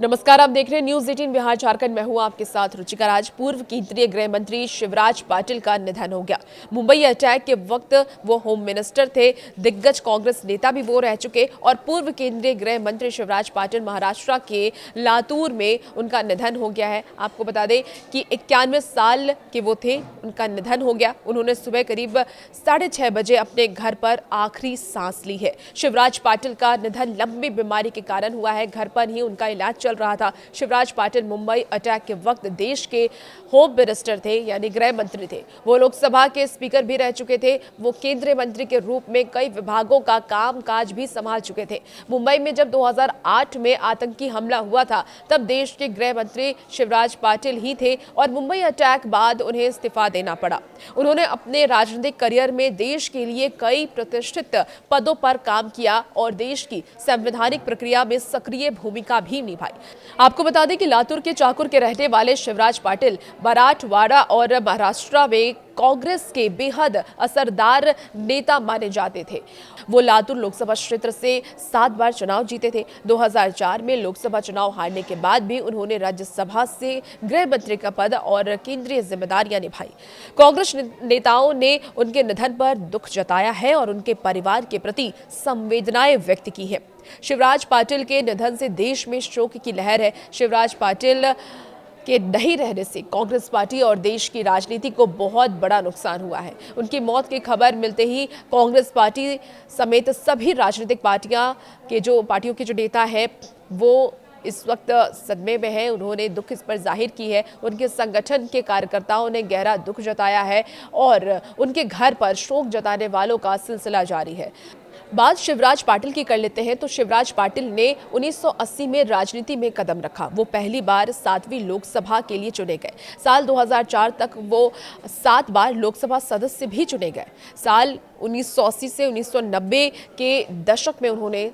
नमस्कार, आप देख रहे हैं न्यूज 18 बिहार झारखंड। मैं हूं आपके साथ रुचिका राज। पूर्व केंद्रीय गृह मंत्री शिवराज पाटिल का निधन हो गया। मुंबई अटैक के वक्त वो होम मिनिस्टर थे, दिग्गज कांग्रेस नेता भी वो रह चुके और पूर्व केंद्रीय गृह मंत्री शिवराज पाटिल महाराष्ट्र के लातूर में उनका निधन हो गया है। आपको बता दें कि 91 साल के वो थे, उनका निधन हो गया। उन्होंने सुबह करीब 6:30 बजे अपने घर पर आखिरी सांस ली है। शिवराज पाटिल का निधन लंबी बीमारी के कारण हुआ है। घर पर ही उनका इलाज चल रहा था। शिवराज पाटिल मुंबई अटैक के वक्त देश के होम मिनिस्टर थे, यानी गृह मंत्री थे। वो लोकसभा के स्पीकर भी रह चुके थे। वो केंद्रीय मंत्री के रूप में कई विभागों का कामकाज भी संभाल चुके थे। मुंबई में जब 2008 में आतंकी हमला हुआ था, तब देश के गृह मंत्री शिवराज पाटिल ही थे और मुंबई अटैक बाद उन्हें इस्तीफा देना पड़ा। उन्होंने अपने राजनीतिक करियर में देश के लिए कई प्रतिष्ठित पदों पर काम किया और देश की संवैधानिक प्रक्रिया में सक्रिय भूमिका भी निभाई। आपको बता दें कि लातूर के चाकुर के रहने वाले शिवराज पाटिल मराठवाड़ा और महाराष्ट्र में कांग्रेस के बेहद असरदार नेता माने जाते थे। वो लातूर लोकसभा क्षेत्र से 7 बार चुनाव जीते थे। 2004 में लोकसभा चुनाव हारने के बाद भी उन्होंने राज्यसभा से गृह मंत्री का पद और केंद्रीय जिम्मेदारियां निभाई। कांग्रेस नेताओं ने उनके निधन पर दुख जताया है और उनके परिवार के प्रति संवेदनाएं व्यक्त की है। शिवराज पाटिल के निधन से देश में शोक की लहर है। शिवराज पाटिल के नहीं रहने से कांग्रेस पार्टी और देश की राजनीति को बहुत बड़ा नुकसान हुआ है। उनकी मौत की खबर मिलते ही कांग्रेस पार्टी समेत सभी राजनीतिक पार्टियों के जो नेता है वो इस वक्त सदमे में है। उन्होंने दुख इस पर जाहिर की है। उनके संगठन के कार्यकर्ताओं ने गहरा दुख जताया है और उनके घर पर शोक जताने वालों का सिलसिला जारी है। बात शिवराज पाटिल की कर लेते हैं तो शिवराज पाटिल ने 1980 में राजनीति में कदम रखा। वो पहली बार 7वीं लोकसभा के लिए चुने गए। साल 2004 तक वो 7 बार लोकसभा सदस्य भी चुने गए। साल 1980 से 1990 के दशक में उन्होंने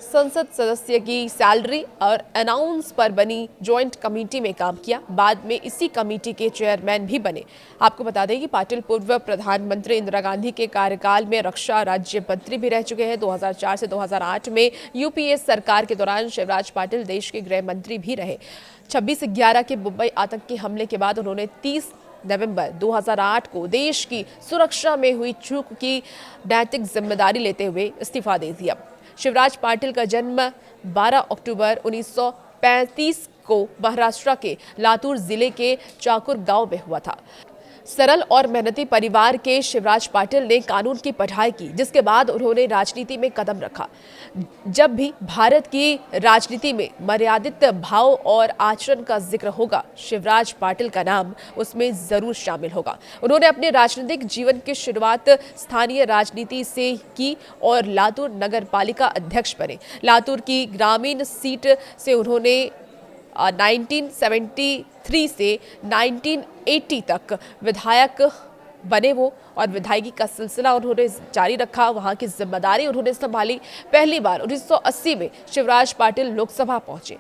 संसद सदस्य की सैलरी और अनाउंस पर बनी जॉइंट कमेटी में काम किया। बाद में इसी कमेटी के चेयरमैन भी बने। आपको बता दें कि पाटिल पूर्व प्रधानमंत्री इंदिरा गांधी के कार्यकाल में रक्षा राज्य मंत्री भी रह चुके हैं। 2004 से 2008 में यूपीए सरकार के दौरान शिवराज पाटिल देश के गृह मंत्री भी रहे। 26/11 के मुंबई आतंकी हमले के बाद उन्होंने 30 नवंबर 2008 को देश की सुरक्षा में हुई चूक की नैतिक जिम्मेदारी लेते हुए इस्तीफा दे दिया। शिवराज पाटिल का जन्म 12 अक्टूबर 1935 को महाराष्ट्र के लातूर जिले के चाकुर गांव में हुआ था। सरल और मेहनती परिवार के शिवराज पाटिल ने कानून की पढ़ाई की, जिसके बाद उन्होंने राजनीति में कदम रखा। जब भी भारत की राजनीति में मर्यादित भाव और आचरण का जिक्र होगा, शिवराज पाटिल का नाम उसमें जरूर शामिल होगा। उन्होंने अपने राजनीतिक जीवन की शुरुआत स्थानीय राजनीति से की और लातूर नगर पालिका अध्यक्ष बने। लातूर की ग्रामीण सीट से उन्होंने 1973 से 1980 तक विधायक बने वो और विधायकी का सिलसिला उन्होंने जारी रखा। वहां की जिम्मेदारी उन्होंने संभाली। पहली बार 1980 में शिवराज पाटिल लोकसभा पहुंचे।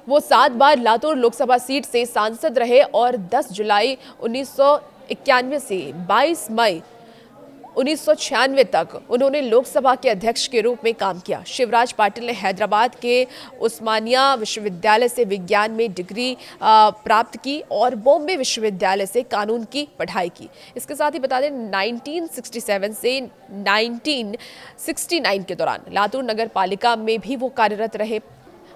वो 7 बार लातूर लोकसभा सीट से सांसद रहे और 10 जुलाई 1991 से 22 मई 1996 तक उन्होंने लोकसभा के अध्यक्ष के रूप में काम किया। शिवराज पाटिल ने हैदराबाद के उस्मानिया विश्वविद्यालय से विज्ञान में डिग्री प्राप्त की और बॉम्बे विश्वविद्यालय से कानून की पढ़ाई की। इसके साथ ही बता दें 1967 से 1969 के दौरान लातूर नगर पालिका में भी वो कार्यरत रहे।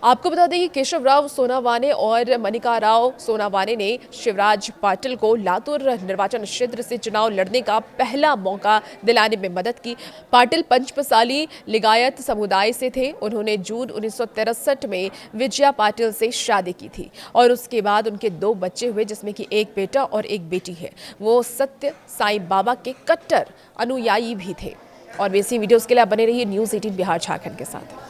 आपको बता दें कि केशवराव सोनावाने और मणिकाराव सोनावाने ने शिवराज पाटिल को लातूर निर्वाचन क्षेत्र से चुनाव लड़ने का पहला मौका दिलाने में मदद की। पाटिल पंचमसाली लिंगायत समुदाय से थे। उन्होंने जून 1963 में विजया पाटिल से शादी की थी और उसके बाद उनके 2 बच्चे हुए, जिसमें कि एक बेटा और एक बेटी है। वो सत्य साईं बाबा के कट्टर अनुयायी भी थे। और वैसी वीडियोस के लिए बने रहिए न्यूज़ 18 बिहार झारखंड के साथ।